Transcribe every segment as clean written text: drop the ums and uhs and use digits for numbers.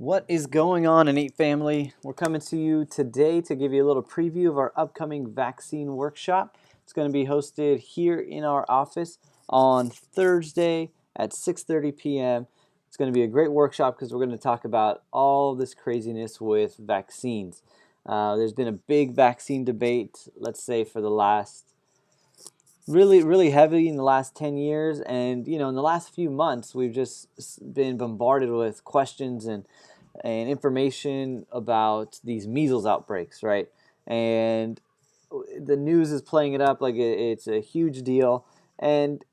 What is going on, Innate Family? We're coming to you today to give you a little preview of our upcoming vaccine workshop. It's going to be hosted here in our office on Thursday at 6:30 p.m. It's going to be a great workshop because we're going to talk about all this craziness with vaccines. There's been a big vaccine debate, let's say, for the last really heavy in the last 10 years, and in the last few months we've just been bombarded with questions and information about these measles outbreaks, right? And the news is playing it up like it's a huge deal. And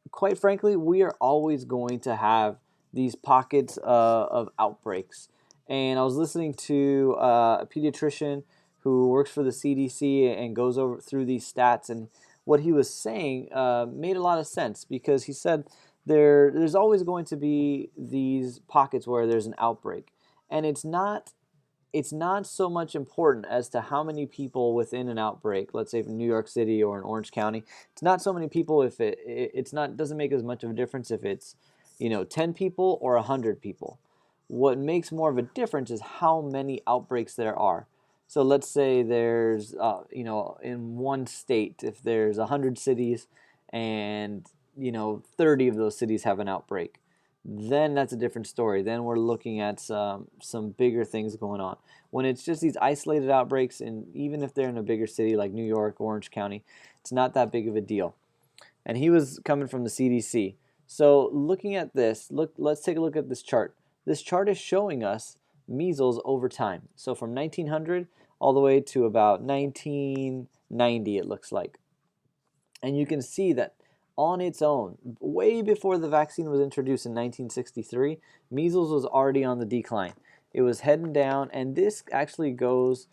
quite frankly, we are always going to have these pockets of outbreaks. And I was listening to a pediatrician who works for the CDC and goes over through these stats, and what he was saying made a lot of sense because he said there's always going to be these pockets where there's an outbreak, and it's not so much important as to how many people within an outbreak, let's say from New York City or in Orange County. It's not so many people if it's not doesn't make as much of a difference if it's 10 people or 100 people. What makes more of a difference is how many outbreaks there are. So let's say there's in one state, if there's 100 cities and 30 of those cities have an outbreak, then that's a different story. Then we're looking at some bigger things going on. When it's just these isolated outbreaks, and even if they're in a bigger city like New York, Orange County, it's not that big of a deal. And he was coming from the CDC. So looking at this, let's take a look at this chart. This chart is showing us measles over time. So from 1900 all the way to about 1990, it looks like. And you can see that on its own, way before the vaccine was introduced in 1963, measles was already on the decline. It was heading down, and this actually goes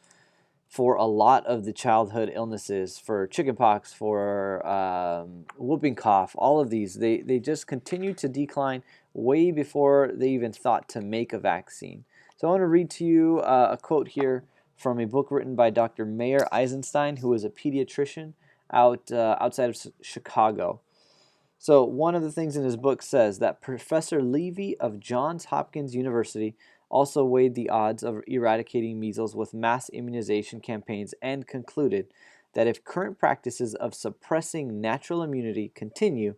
for a lot of the childhood illnesses, for chickenpox, for whooping cough, all of these. They just continue to decline way before they even thought to make a vaccine. So I want to read to you a quote here from a book written by Dr. Mayer Eisenstein, who is a pediatrician outside of Chicago. So one of the things in his book says that Professor Levy of Johns Hopkins University also weighed the odds of eradicating measles with mass immunization campaigns and concluded that if current practices of suppressing natural immunity continue,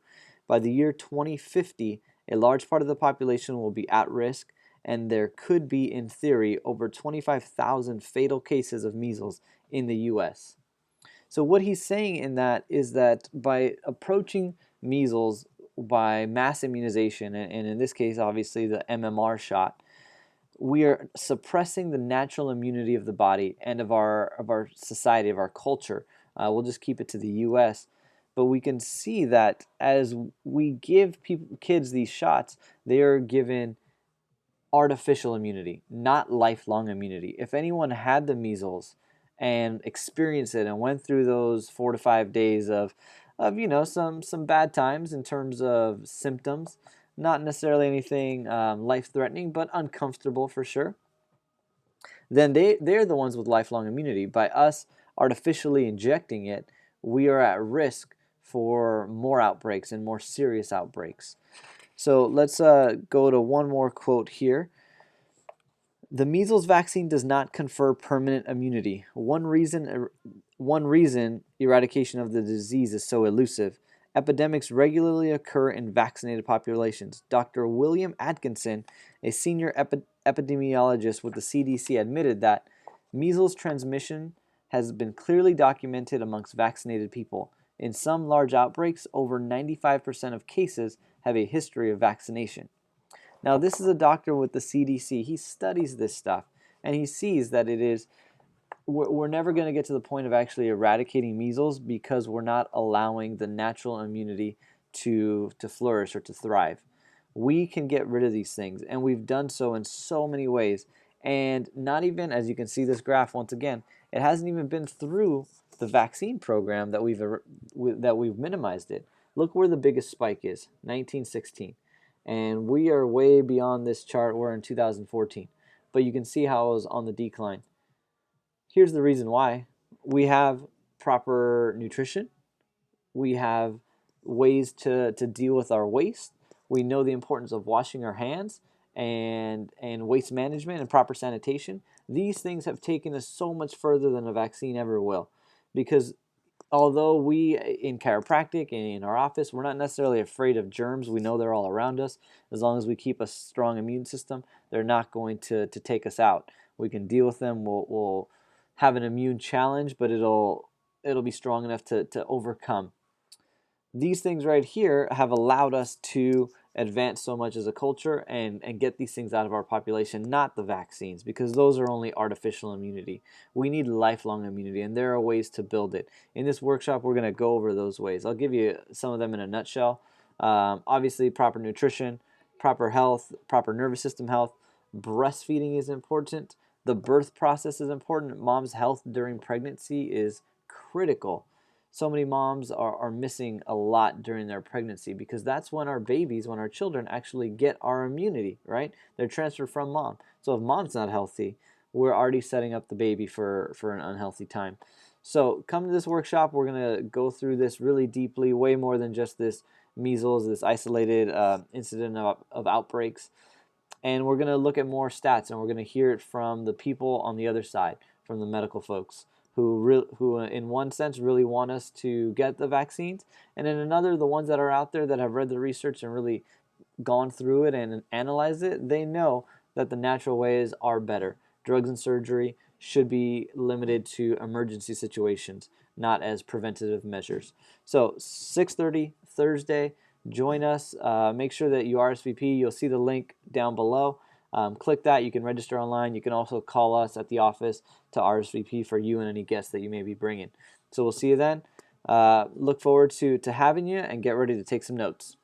by the year 2050, a large part of the population will be at risk, and there could be, in theory, over 25,000 fatal cases of measles in the U.S. So what he's saying in that is that by approaching measles by mass immunization, and in this case, obviously, the MMR shot, we are suppressing the natural immunity of the body and of our society, of our culture. We'll just keep it to the U.S., but we can see that as we give kids these shots, they are given artificial immunity, not lifelong immunity. If anyone had the measles and experienced it and went through those 4 to 5 days of some bad times in terms of symptoms, not necessarily anything life-threatening, but uncomfortable for sure, then they're the ones with lifelong immunity. By us artificially injecting it, we are at risk for more outbreaks and more serious outbreaks. So let's go to one more quote here. The measles vaccine does not confer permanent immunity. One reason eradication of the disease is so elusive. Epidemics regularly occur in vaccinated populations. Dr. William Atkinson, a senior epidemiologist with the CDC, admitted that measles transmission has been clearly documented amongst vaccinated people. In some large outbreaks, over 95% of cases have a history of vaccination. Now, this is a doctor with the CDC. He studies this stuff, and he sees that we're never going to get to the point of actually eradicating measles because we're not allowing the natural immunity to flourish or to thrive. We can get rid of these things, and we've done so in so many ways. And not even, as you can see this graph once again, it hasn't even been through the vaccine program that we've minimized it. Look where the biggest spike is, 1916. And we are way beyond this chart. We're in 2014. But you can see how it was on the decline. Here's the reason why. We have proper nutrition. We have ways to deal with our waste. We know the importance of washing our hands. and waste management and proper sanitation. These things have taken us so much further than a vaccine ever will, because although we in chiropractic and in our office, we're not necessarily afraid of germs. We know they're all around us. As long as we keep a strong immune system, they're not going to take us out. We can deal with them. We'll have an immune challenge, but it'll be strong enough to overcome. These things right here have allowed us to advance so much as a culture and get these things out of our population, not the vaccines, because those are only artificial immunity. We need lifelong immunity, and there are ways to build it. In this workshop, we're going to go over those ways. I'll give you some of them in a nutshell. Obviously, proper nutrition, proper health, proper nervous system health. Breastfeeding is important. The birth process is important. Mom's health during pregnancy is critical. So many moms are missing a lot during their pregnancy, because that's when our babies, when our children actually get our immunity, right? They're transferred from mom. So if mom's not healthy, we're already setting up the baby for an unhealthy time. So come to this workshop. We're going to go through this really deeply, way more than just this measles, this isolated incident of outbreaks. And we're going to look at more stats, and we're going to hear it from the people on the other side, from the medical folks who in one sense really want us to get the vaccines, and in another, the ones that are out there that have read the research and really gone through it and analyzed it. They know that the natural ways are better. Drugs and surgery should be limited to emergency situations, not as preventative measures. So 6:30 Thursday, join us. Make sure that you RSVP. You'll see the link down below. Click that. You can register online. You can also call us at the office to RSVP for you and any guests that you may be bringing. So we'll see you then. Look forward to having you, and get ready to take some notes.